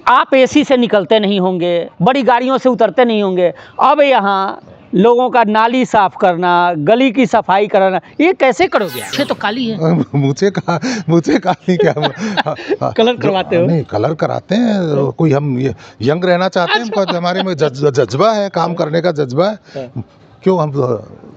आप एसी से निकलते नहीं होंगे, बड़ी गाड़ियों से उतरते नहीं होंगे, अब यहाँ लोगों का नाली साफ करना, गली की सफाई कराना, ये कैसे करोगे? अच्छे तो काली है। मुझे काली क्या कलर करवाते हो? नहीं, कलर कराते हैं। कोई हम यंग रहना चाहते हैं, हमको हमारे में जज्बा है, काम करने का जज्बा है। क्यों हम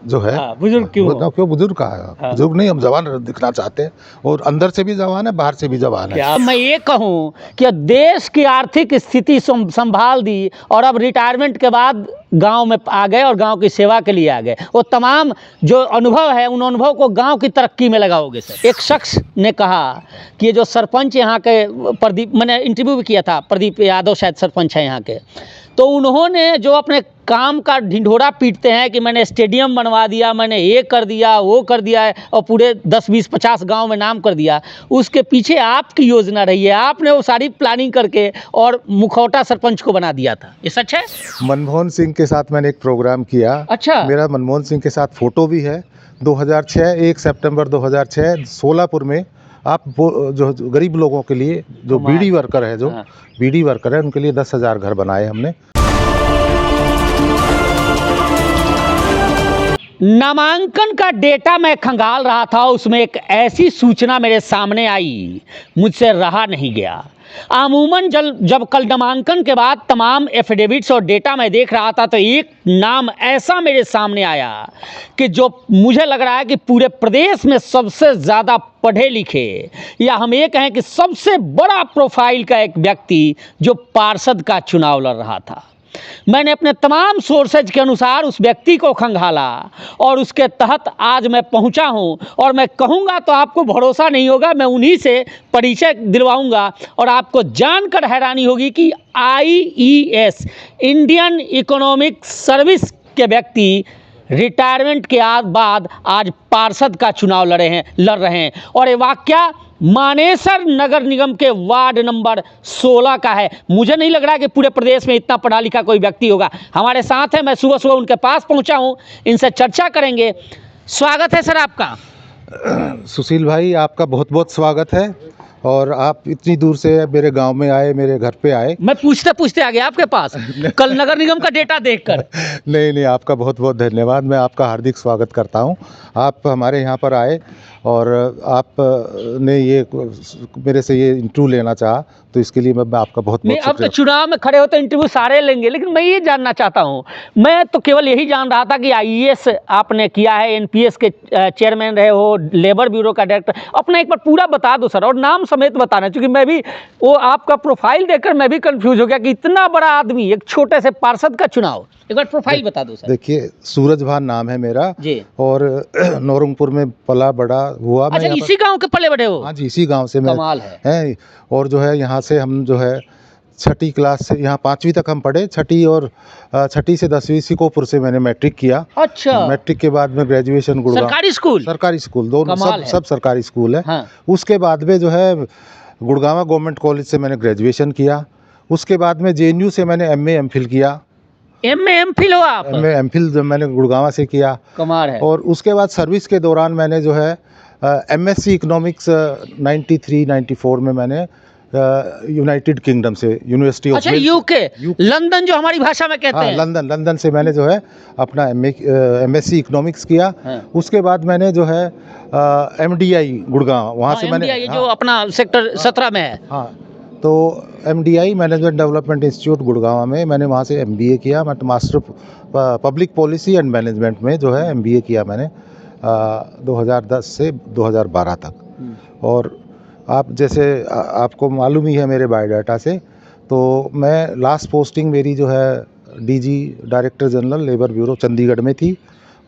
जो है बुजुर्ग क्यों बुजुर्ग का है? बुजुर्ग नहीं, हम जवान दिखना चाहते हैं, और अंदर से भी जवान है, बाहर से भी जवान है। मैं ये कहूँ कि देश की आर्थिक स्थिति संभाल दी और अब रिटायरमेंट के बाद गांव में आ गए और गांव की सेवा के लिए आ गए। वो तमाम जो अनुभव है, उन अनुभव को गांव की तरक्की में लगाओगे सर। एक शख्स ने कहा कि ये जो सरपंच यहाँ के प्रदीप, मैंने इंटरव्यू भी किया था, प्रदीप यादव शायद सरपंच है यहाँ के, तो उन्होंने जो अपने काम का ढिंढोरा पीटते हैं कि मैंने स्टेडियम बनवा दिया, मैंने ये कर दिया, वो कर दिया है, और पूरे 10, 20, 50 गांव में नाम कर दिया, उसके पीछे आपकी योजना रही है। आपने वो सारी प्लानिंग करके और मुखौटा सरपंच को बना दिया था। ये सच है? मनमोहन सिंह के साथ मैंने एक प्रोग्राम किया। अच्छा। मेरा मनमोहन सिंह के साथ फोटो भी है। 2006 1 सितंबर 2006 सोलापुर में। आप जो गरीब लोगों के लिए, जो बीडी वर्कर है, बीडी वर्कर है, उनके लिए 10,000 घर बनाए हमने। नामांकन का डेटा मैं खंगाल रहा था, उसमें एक ऐसी सूचना मेरे सामने आई, मुझसे रहा नहीं गया। अमूमन जब कल नामांकन के बाद तमाम एफिडेविट्स और डेटा मैं देख रहा था, तो एक नाम ऐसा मेरे सामने आया कि जो मुझे लग रहा है कि पूरे प्रदेश में सबसे ज़्यादा पढ़े लिखे, या हम ये कहें कि सबसे बड़ा प्रोफाइल का एक व्यक्ति जो पार्षद का चुनाव लड़ रहा था। मैंने अपने तमाम सोर्सेज के अनुसार उस व्यक्ति को खंगाला और उसके तहत आज मैं पहुंचा हूं, और मैं कहूंगा तो आपको भरोसा नहीं होगा, मैं उन्हीं से परिचय दिलवाऊंगा और आपको जानकर हैरानी होगी कि IES, इंडियन इकोनॉमिक सर्विस के व्यक्ति रिटायरमेंट के बाद आज पार्षद का चुनाव लड़ रहे हैं। और ये वाकया मानेसर नगर निगम के वार्ड नंबर 16 का है। मुझे नहीं लग रहा कि पूरे प्रदेश में इतना पढ़ा लिखा कोई व्यक्ति होगा। हमारे साथ है, मैं सुबह सुबह उनके पास पहुंचा हूं, इनसे चर्चा करेंगे। स्वागत है सर आपका। सुशील भाई, आपका बहुत बहुत स्वागत है, और आप इतनी दूर से मेरे गांव में आए, मेरे घर पे आए। मैं पूछते पूछते आ गया आपके पास कल नगर निगम का डेटा देखकर। नहीं, आपका बहुत बहुत धन्यवाद। मैं आपका हार्दिक स्वागत करता हूं। आप हमारे यहाँ पर आए और आपने ये मेरे से ये इंटरव्यू लेना चाहा, तो इसके लिए मैं आपका बहुत बहुत अब तो चुनाव में खड़े हो तो इंटरव्यू सारे लेंगे, लेकिन मैं ये जानना चाहता हूँ, मैं तो केवल यही जान रहा था कि IES आपने किया है, NPS के चेयरमैन रहे हो, लेबर ब्यूरो का डायरेक्टर। अपना एक बार पूरा बता दो सर, और नाम समेत बताना, क्योंकि मैं भी वो आपका प्रोफाइल देखकर मैं भी कंफ्यूज हो गया कि इतना बड़ा आदमी, एक छोटे से पार्षद का चुनाव। एक बार प्रोफाइल बता दो सर। देखिए, सूरजभान नाम है मेरा जी, और नौरंगपुर में पला बड़ा हुआ। अच्छा, इसी गांव के पले बड़े हो? हाँ जी, इसी गांव से मैं। कमाल है। और जो है यहाँ से हम जो है 6ठी क्लास से, यहाँ 5वीं तक हम पढ़े, 6ठी से 10वीं सिकोपुर से मैंने मैट्रिक किया। अच्छा। मैट्रिक के बाद में ग्रेजुएशन गुड़गांव। सरकारी स्कूल दोनों सब सरकारी स्कूल है। हाँ। उसके बाद में जो है गुड़गांव गवर्नमेंट कॉलेज से मैंने ग्रेजुएशन किया। उसके बाद में JNU से मैंने MA MPhil किया। MA MPhil हो आप? MA MPhil मैंने गुड़गांव से किया। कमाल है। और उसके बाद सर्विस के दौरान मैंने जो है MSc इकोनॉमिक्स 93-94 में मैंने यूनाइटेड किंगडम से, यूनिवर्सिटी ऑफ UK, लंदन जो हमारी भाषा में कहते हैं। लंदन से मैंने जो है अपना MSc इकोनॉमिक्स किया। उसके बाद मैंने जो है MDI गुड़गांव, वहाँ से मैंने, जो अपना सेक्टर 17 में है। हाँ, तो MDI management development institute Gurgaon में मैंने वहाँ से MBA किया। मैं master public policy and management में जो है MBA किया मैंने 2010 से 2012 तक। और आप जैसे आपको मालूम ही है मेरे बायोडाटा से, तो मैं लास्ट पोस्टिंग मेरी जो है DG director general labour bureau Chandigarh में थी,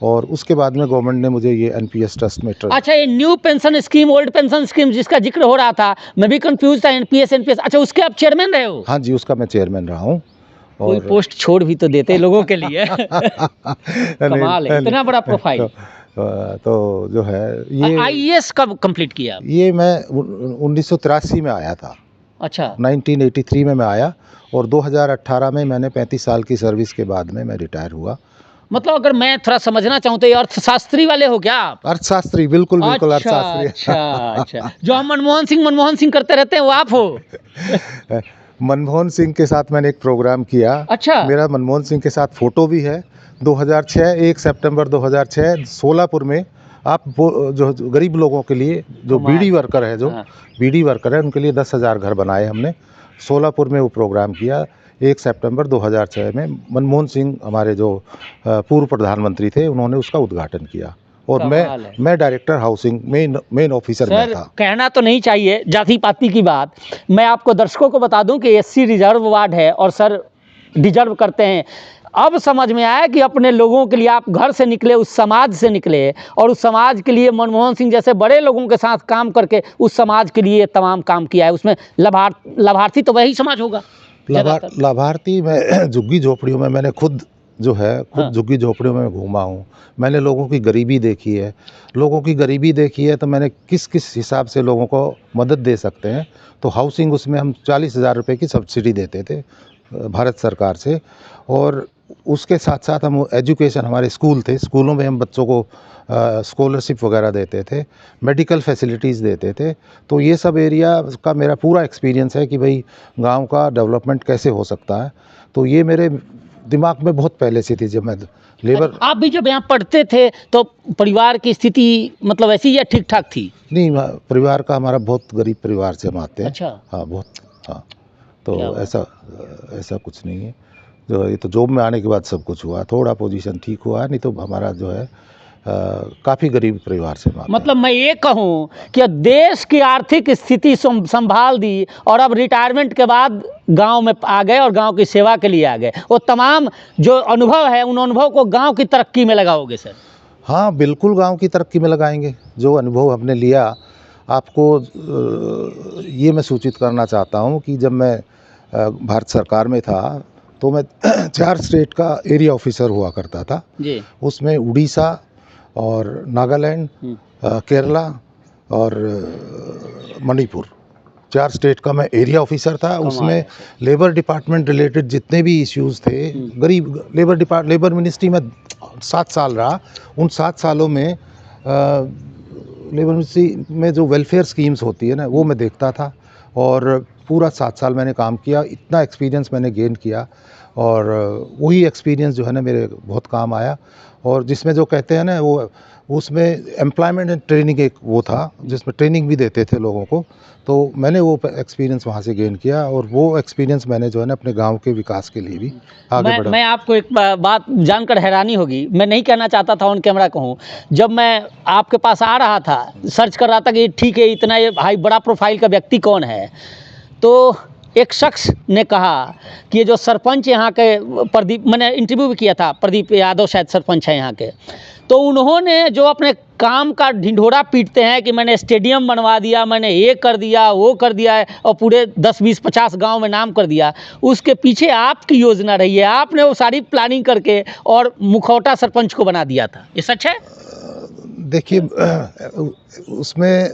और उसके बाद में गवर्नमेंट ने मुझे ये NPS ट्रस्ट में अच्छा, ये new pension scheme, old pension scheme जिसका जिक्र हो रहा था, मैं भी कंफ्यूज था। NPS, अच्छा, उसके आप चेयरमैन रहे हो? हाँ जी, उसका मैं चेयरमैन रहा हूँ। कोई पोस्ट छोड़ भी तो देते लोगों के लिए। कमाल है, इतना बड़ा प्रोफाइल। तो जो है ये IES कब कंप्लीट किया? ये मैं 1983 में आया था। अच्छा। 1983 में मैं आया, और 2018 में मैंने 35 साल की सर्विस के बाद में मैं रिटायर हुआ। मतलब अगर मैं थोड़ा समझना चाहूँ तो ये अर्थशास्त्री वाले हो क्या आप? अर्थशास्त्री, बिल्कुल अर्थशास्त्री। अच्छा। जो हम मनमोहन सिंह करते रहते हैं, वो आप हो? मनमोहन सिंह के साथ मैंने एक प्रोग्राम किया। अच्छा। मेरा मनमोहन सिंह के साथ फ़ोटो भी है। 2006 1 सितंबर 2006 सोलापुर में आप वो जो जो गरीब लोगों के लिए जो कमाल। बीडी वर्कर है, जो हाँ। बीडी वर्कर है, उनके लिए 10,000 घर बनाए हमने। सोलापुर में वो प्रोग्राम किया 1 सितंबर 2006 में। मनमोहन सिंह हमारे जो पूर्व प्रधानमंत्री थे, उन्होंने उसका उद्घाटन किया और कमाल है। मैं डायरेक्टर हाउसिंग मेन ऑफिसर में सर था। कहना तो नहीं चाहिए जाति पाति की बात, मैं आपको दर्शकों को बता दूं कि एससी रिजर्व वार्ड है और सर डिजर्व करते हैं। अब समझ में आया कि अपने लोगों के लिए आप घर से निकले, उस समाज से निकले और उस समाज के लिए मनमोहन सिंह जैसे बड़े लोगों के साथ काम करके उस समाज के लिए तमाम काम किया है। उसमें लाभार्थी तो वही समाज होगा ज़्यादातर। लाभार्थी मैं झुग्गी झोपड़ियों में मैंने खुद जो है हाँ। झुग्गी झोपड़ियों में घूमा हूँ। मैंने लोगों की गरीबी देखी है। लोगों की गरीबी देखी है तो मैंने किस किस हिसाब से लोगों को मदद दे सकते हैं। तो हाउसिंग उसमें हम 40,000 रुपये की सब्सिडी देते थे भारत सरकार से। और उसके साथ साथ हम एजुकेशन, हमारे स्कूल थे, स्कूलों में हम बच्चों को स्कॉलरशिप वगैरह देते थे, मेडिकल फैसिलिटीज़ देते थे। तो ये सब एरिया का मेरा पूरा एक्सपीरियंस है कि भाई गांव का डेवलपमेंट कैसे हो सकता है। तो ये मेरे दिमाग में बहुत पहले से थी। जब मैं लेबर, आप भी जब यहाँ पढ़ते थे तो परिवार की स्थिति मतलब ऐसी या ठीक ठाक थी? नहीं, परिवार का हमारा बहुत गरीब परिवार से हम आते हैं। अच्छा। हाँ, बहुत। हाँ, क्या तो बात। ऐसा कुछ नहीं है। जो ये तो जॉब में आने के बाद सब कुछ हुआ, थोड़ा पोजीशन ठीक हुआ है, नहीं तो हमारा जो है काफ़ी गरीब परिवार से हम आते हैं। मतलब मैं ये कहूँ कि देश की आर्थिक स्थिति संभाल दी और अब रिटायरमेंट के बाद गांव में आ गए और गांव की सेवा के लिए आ गए। वो तमाम जो अनुभव है उन अनुभव को गांव की तरक्की में लगाओगे सर? हाँ, बिल्कुल गांव की तरक्की में लगाएंगे। जो अनुभव हमने लिया, आपको ये मैं सूचित करना चाहता हूँ कि जब मैं भारत सरकार में था तो मैं 4 स्टेट का एरिया ऑफिसर हुआ करता था जी। उसमें उड़ीसा और नागालैंड, केरला और मणिपुर, 4 स्टेट का मैं एरिया ऑफिसर था। उसमें लेबर डिपार्टमेंट रिलेटेड जितने भी इश्यूज़ थे, गरीब लेबर मिनिस्ट्री में 7 साल रहा। उन 7 सालों में लेबर मिनिस्ट्री में जो वेलफेयर स्कीम्स होती है ना, वो मैं देखता था और पूरा 7 साल मैंने काम किया। इतना एक्सपीरियंस मैंने गेन किया और वही एक्सपीरियंस जो है ना मेरे बहुत काम आया। और जिसमें जो कहते हैं ना, वो उसमें एम्प्लॉयमेंट एंड ट्रेनिंग एक वो था जिसमें ट्रेनिंग भी देते थे लोगों को। तो मैंने वो एक्सपीरियंस वहाँ से गेन किया और वो एक्सपीरियंस मैंने जो है ना अपने गांव के विकास के लिए भी आगे बढ़ा। मैं आपको एक बात जानकर हैरानी होगी, मैं नहीं कहना चाहता था ऑन कैमरा कहूँ। जब मैं आपके पास आ रहा था, सर्च कर रहा था कि ठीक है इतना ये हाई बड़ा प्रोफाइल का व्यक्ति कौन है, तो एक शख्स ने कहा कि ये जो सरपंच यहाँ के प्रदीप, मैंने इंटरव्यू भी किया था, प्रदीप यादव शायद सरपंच है यहाँ के, तो उन्होंने जो अपने काम का ढिंढोरा पीटते हैं कि मैंने स्टेडियम बनवा दिया, मैंने ये कर दिया, वो कर दिया है और पूरे 10, 20, 50 गांव में नाम कर दिया, उसके पीछे आपकी योजना रही है। आपने वो सारी प्लानिंग करके और मुखौटा सरपंच को बना दिया था। ये सच है? देखिए, उसमें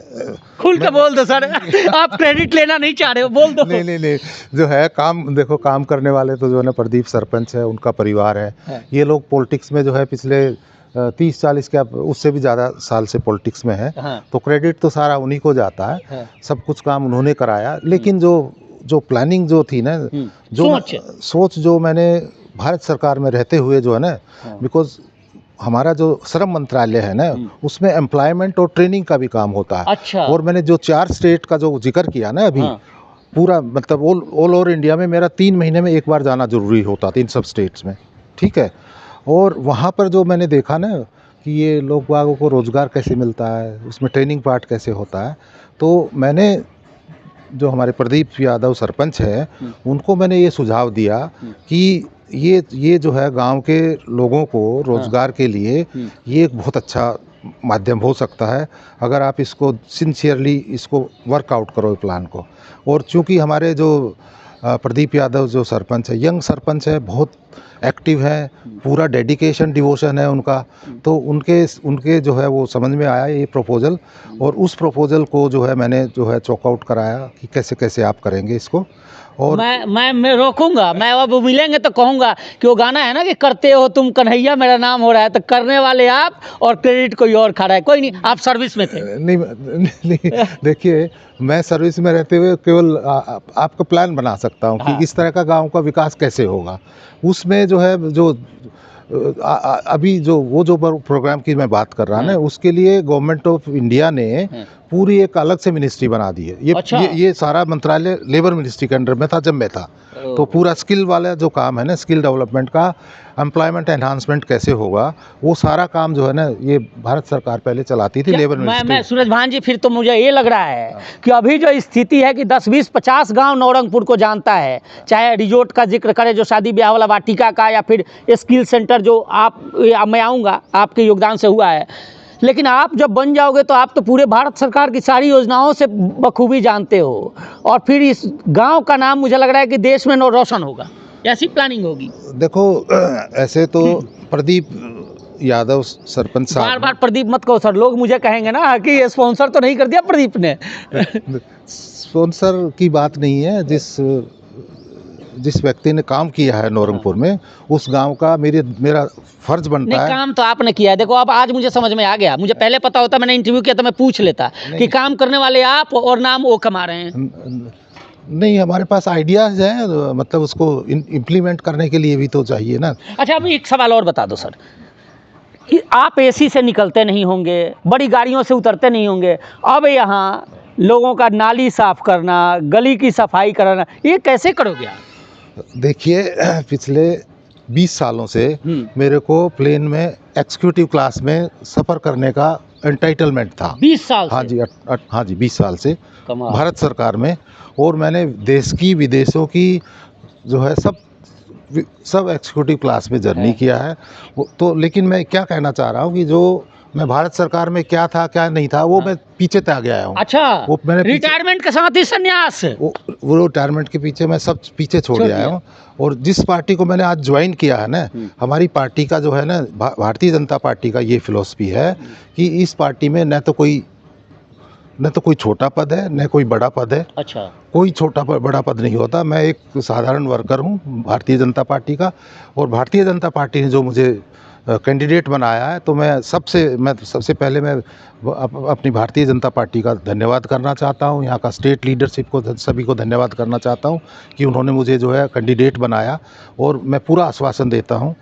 खुल के बोल दो सर। आप क्रेडिट लेना नहीं चाह रहे हो, बोल दो। नहीं, जो है काम, देखो काम करने वाले तो जो है ना प्रदीप सरपंच है, उनका परिवार है। ये लोग पॉलिटिक्स में जो है पिछले 30-40 क्या उससे भी ज़्यादा साल से पॉलिटिक्स में है। हाँ। तो क्रेडिट तो सारा उन्हीं को जाता है। हाँ। सब कुछ काम उन्होंने कराया। लेकिन जो प्लानिंग जो थी ना, जो सोच जो मैंने भारत सरकार में रहते हुए जो है ना, बिकॉज हमारा जो श्रम मंत्रालय है ना, उसमें एम्प्लॉयमेंट और ट्रेनिंग का भी काम होता है। अच्छा। और मैंने जो 4 स्टेट का जो जिक्र किया ना अभी, पूरा मतलब ऑल ओवर इंडिया में मेरा 3 महीने में एक बार जाना जरूरी होता था इन सब स्टेट्स में, ठीक है। और वहाँ पर जो मैंने देखा ना कि ये लोग बागों को रोज़गार कैसे मिलता है, उसमें ट्रेनिंग पार्ट कैसे होता है, तो मैंने जो हमारे प्रदीप यादव सरपंच है उनको मैंने ये सुझाव दिया कि ये जो है गांव के लोगों को रोज़गार के लिए ये एक बहुत अच्छा माध्यम हो सकता है अगर आप इसको सिंसियरली इसको वर्कआउट करो प्लान को। और चूँकि हमारे जो प्रदीप यादव जो सरपंच है, यंग सरपंच है, बहुत एक्टिव है, पूरा डेडिकेशन डिवोशन है उनका, तो उनके जो है वो समझ में आया ये प्रपोज़ल। और उस प्रपोज़ल को जो है मैंने जो है चॉकआउट कराया कि कैसे कैसे आप करेंगे इसको। और मैं रोकूंगा। मैं अब मिलेंगे तो कहूंगा कि वो गाना है ना कि करते हो तुम कन्हैया मेरा नाम हो रहा है, तो करने वाले आप और क्रेडिट कोई और खा रहा है। कोई नहीं, आप सर्विस में थे। नहीं देखिए, मैं सर्विस में रहते हुए केवल आपका प्लान बना सकता हूँ हाँ। कि इस तरह का गांव का विकास कैसे होगा। उसमें जो है जो अभी जो प्रोग्राम की मैं बात कर रहा ना, उसके लिए गवर्नमेंट ऑफ इंडिया ने पूरी एक अलग से मिनिस्ट्री बना दी है। अच्छा। ये सारा मंत्रालय लेबर मिनिस्ट्री के अंडर में था जब मैं था। तो पूरा स्किल वाला जो काम है ना, स्किल डेवलपमेंट का, एम्प्लॉयमेंट एनहांसमेंट कैसे होगा, वो सारा काम जो है ना, ये भारत सरकार पहले चलाती थी, लेबर मिनिस्ट्री। मैं सूरज भान जी, फिर तो मुझे ये लग रहा है कि अभी जो स्थिति है कि 10, 20, 50 गांव नवरंगपुर को जानता है, चाहे रिजोर्ट का जिक्र करें जो शादी ब्याह वाला, वाटिका का, या फिर स्किल सेंटर जो मैं आऊँगा आपके योगदान से हुआ है। लेकिन आप जब बन जाओगे तो आप तो पूरे भारत सरकार की सारी योजनाओं से बखूबी जानते हो, और फिर इस गांव का नाम मुझे लग रहा है कि देश में रोशन होगा। ऐसी प्लानिंग होगी। देखो, ऐसे तो प्रदीप यादव सरपंच बार साहब, बार प्रदीप मत कहो सर, लोग मुझे कहेंगे ना कि ये स्पॉन्सर तो नहीं कर दिया प्रदीप ने। स्पॉन्सर की बात नहीं है। जिस व्यक्ति ने काम किया है नवरंगपुर में, उस गांव का मेरा फर्ज बनता नहीं, है। काम तो आपने किया है। देखो, अब आज मुझे समझ में आ गया। मुझे पहले पता होता, मैंने इंटरव्यू किया तो मैं पूछ लेता कि काम करने वाले आप और नाम वो कमा रहे हैं। नहीं, हमारे पास आइडियाज हैं, मतलब उसको इम्प्लीमेंट करने के लिए भी तो चाहिए ना। अच्छा, अब एक सवाल और बता दो सर, कि आप एसी से निकलते नहीं होंगे, बड़ी गाड़ियों से उतरते नहीं होंगे, अब यहाँ लोगों का नाली साफ करना, गली की सफाई कराना, ये कैसे करोगे आप? देखिए, पिछले 20 सालों से मेरे को प्लेन में एग्जीक्यूटिव क्लास में सफ़र करने का एंटाइटलमेंट था। 20 साल से? हाँ जी, हाँ जी, 20 साल से कमाल। भारत सरकार में। और मैंने देश की, विदेशों की जो है सब एग्जीक्यूटिव क्लास में जर्नी किया है। तो लेकिन मैं क्या कहना चाह रहा हूँ कि जो मैं भारत सरकार में क्या था क्या नहीं था, वो मैं पीछे त्याग गया हूँ। अच्छा, वो मैंने रिटायरमेंट के साथ ही संन्यास? वो रिटायरमेंट के पीछे मैं सब पीछे छोड़ आया हूँ। और जिस पार्टी को मैंने आज ज्वाइन किया है ना, हमारी पार्टी का जो है ना, भारतीय जनता पार्टी का ये फिलॉसफी है कि इस पार्टी में न तो कोई छोटा पद है, न कोई बड़ा पद है। अच्छा। कोई छोटा बड़ा पद नहीं होता। मैं एक साधारण वर्कर हूँ भारतीय जनता पार्टी का, और भारतीय जनता पार्टी ने जो मुझे कैंडिडेट बनाया है, तो मैं सबसे पहले मैं अपनी भारतीय जनता पार्टी का धन्यवाद करना चाहता हूँ। यहाँ का स्टेट लीडरशिप को, सभी को धन्यवाद करना चाहता हूँ कि उन्होंने मुझे जो है कैंडिडेट बनाया। और मैं पूरा आश्वासन देता हूँ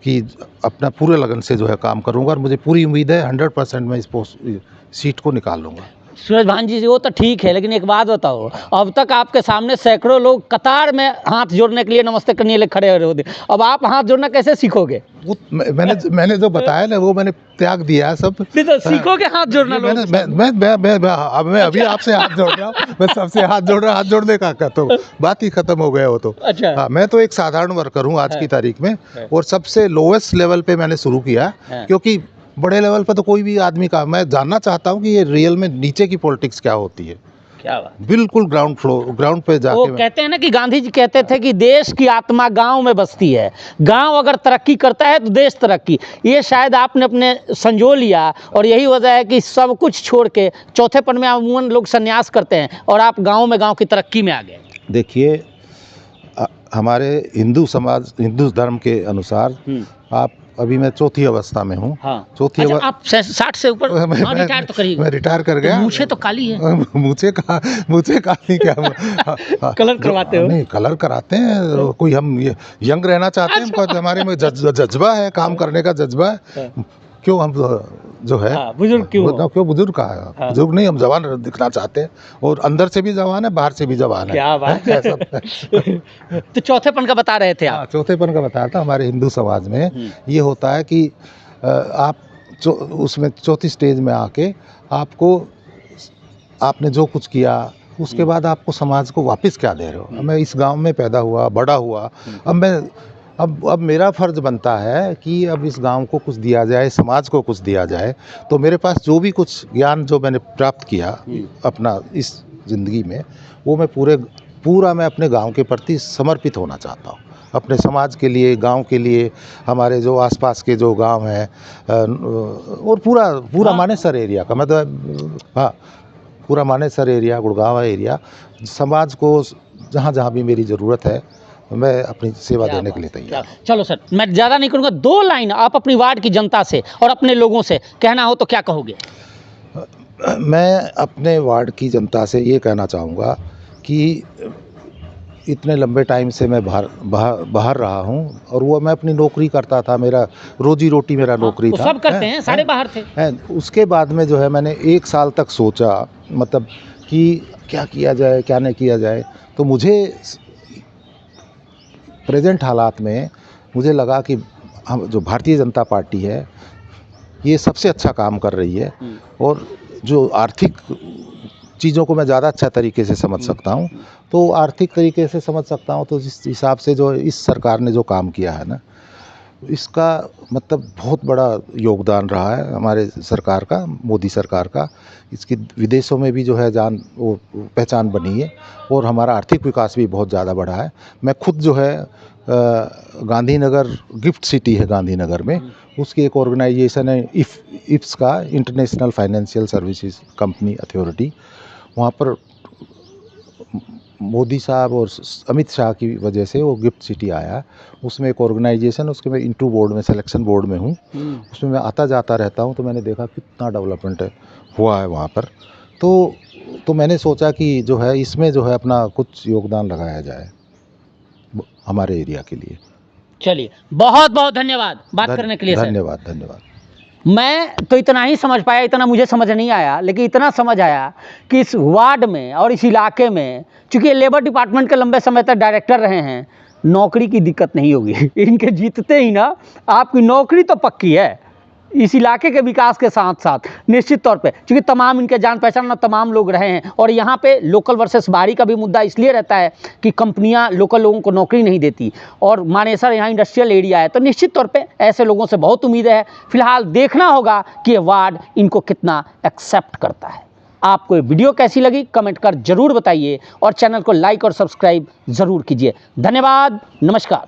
कि अपना पूरे लगन से जो है काम करूँगा, और मुझे पूरी उम्मीद है 100% मैं इस सीट को निकाल लूँगा। सूरज भान जी, वो तो ठीक है, लेकिन एक बात बताओ, अब तक आपके सामने सैकड़ों लोग कतार में हाथ जोड़ने के लिए, नमस्ते करने के लिए खड़े हो रहे, अब आप हाथ जोड़ना कैसे सीखोगे? मैंने जो बताया ना, वो मैंने त्याग दिया है सब। तो सीखोगे हाथ जोड़ना? मैं अभी आपसे हाथ जोड़ रहा हूँ, मैं सबसे हाथ जोड़ रहा हूँ। हाथ जोड़ने का तो बात ही खत्म हो गया वो तो। अच्छा। हाँ, मैं तो एक साधारण वर्कर हूँ आज की तारीख में, और सबसे लोएस्ट लेवल पे मैंने शुरू किया, क्योंकि बड़े लेवल पर तो कोई भी आदमी का, मैं जानना चाहता हूँ कि ये रियल में नीचे की पॉलिटिक्स क्या होती है। क्या बात। बिल्कुल ग्राउंड पे जाके। वो कहते हैं ना कि गांधी जी कहते थे कि देश की आत्मा गांव में बसती है, गांव अगर तरक्की करता है तो देश तरक्की। ये शायद आपने अपने संजो लिया, और यही वजह है कि सब कुछ छोड़ के चौथेपन में अमूमन लोग संन्यास करते हैं, और आप गांव की तरक्की में आ गए। देखिए, हमारे हिंदू समाज, हिंदू धर्म के अनुसार आप, अभी मैं चौथी अवस्था में हूँ। हाँ। चौथी अच्छा, आप 60 से ऊपर? रिटायर तो करिए। मैं रिटायर कर गया। मूछें तो काली है। मुझे काली क्या? कलर करवाते हो? नहीं, कलर कराते हैं। कोई हम यंग रहना चाहते हैं। अच्छा। हमारे में जज्बा है, काम करने का जज्बा है। क्यों हम जो है बुजुर्ग क्यों बुजुर्ग का है? बुजुर्ग नहीं, हम जवान दिखना चाहते हैं, और अंदर से भी जवान है, बाहर से भी जवान है। क्या बात है। तो चौथेपन का बता रहे थे आप? चौथेपन का बताया था। हमारे हिंदू समाज में ये होता है कि आप उसमें चौथी स्टेज में आके आपने जो कुछ किया, उसके बाद आपको समाज को वापस क्या दे रहे हो। मैं इस गांव में पैदा हुआ, बड़ा हुआ, अब मेरा फ़र्ज़ बनता है कि अब इस गांव को कुछ दिया जाए, समाज को कुछ दिया जाए। तो मेरे पास जो भी कुछ ज्ञान जो मैंने प्राप्त किया अपना इस ज़िंदगी में, वो मैं पूरा मैं अपने गांव के प्रति समर्पित होना चाहता हूँ। अपने समाज के लिए, गांव के लिए, हमारे जो आसपास के जो गांव हैं, और पूरा मानेसर एरिया का, मतलब हाँ, पूरा मानेसर एरिया, गुड़गांव एरिया, समाज को जहाँ जहाँ भी मेरी ज़रूरत है मैं अपनी सेवा देने के लिए तैयार हूँ। चलो सर, मैं ज़्यादा नहीं करूँगा, 2 लाइन आप अपनी वार्ड की जनता से और अपने लोगों से कहना हो तो क्या कहोगे? मैं अपने वार्ड की जनता से ये कहना चाहूँगा कि इतने लंबे टाइम से मैं बाहर रहा हूँ और वो मैं अपनी नौकरी करता था, मेरा रोजी रोटी मेरा नौकरी तो था। सब करते हैं, सारे बाहर थे। उसके बाद में जो है मैंने 1 साल तक सोचा, मतलब कि क्या किया जाए, क्या नहीं किया जाए। तो मुझे प्रेजेंट हालात में मुझे लगा कि हम जो भारतीय जनता पार्टी है ये सबसे अच्छा काम कर रही है और जो आर्थिक चीज़ों को मैं ज़्यादा अच्छा तरीके से समझ सकता हूँ। तो आर्थिक तरीके से समझ सकता हूँ, तो जिस हिसाब से जो इस सरकार ने जो काम किया है ना, इसका मतलब बहुत बड़ा योगदान रहा है हमारे सरकार का, मोदी सरकार का। इसकी विदेशों में भी जो है वो पहचान बनी है और हमारा आर्थिक विकास भी बहुत ज़्यादा बढ़ा है। मैं खुद जो है गांधीनगर गिफ्ट सिटी है गांधीनगर में, उसकी एक ऑर्गेनाइजेशन है इफ्स का, international financial services company authority. वहाँ पर मोदी साहब और अमित शाह की वजह से वो गिफ्ट सिटी आया। उसमें एक ऑर्गेनाइजेशन, उसके मैं इंटू बोर्ड में, सिलेक्शन बोर्ड में हूँ। उसमें मैं आता जाता रहता हूँ, तो मैंने देखा कितना डेवलपमेंट हुआ है वहाँ पर। तो मैंने सोचा कि जो है इसमें जो है अपना कुछ योगदान लगाया जाए हमारे एरिया के लिए। चलिए, बहुत बहुत धन्यवाद बात करने के लिए सर। धन्यवाद। मैं तो इतना ही समझ पाया, इतना मुझे समझ नहीं आया, लेकिन इतना समझ आया कि इस वार्ड में और इस इलाके में, चूँकि ये लेबर डिपार्टमेंट के लंबे समय तक डायरेक्टर रहे हैं, नौकरी की दिक्कत नहीं होगी। इनके जीतते ही ना आपकी नौकरी तो पक्की है। इस इलाके के विकास के साथ साथ निश्चित तौर पे, क्योंकि तमाम इनके जान पहचान में तमाम लोग रहे हैं और यहाँ पे लोकल वर्सेस बाहरी का भी मुद्दा इसलिए रहता है कि कंपनियाँ लोकल लोगों को नौकरी नहीं देती और मानेसर यहाँ इंडस्ट्रियल एरिया है, तो निश्चित तौर पे ऐसे लोगों से बहुत उम्मीद है। फिलहाल देखना होगा कि ये वार्ड इनको कितना एक्सेप्ट करता है। आपको ये वीडियो कैसी लगी कमेंट कर जरूर बताइए और चैनल को लाइक और सब्सक्राइब ज़रूर कीजिए। धन्यवाद, नमस्कार।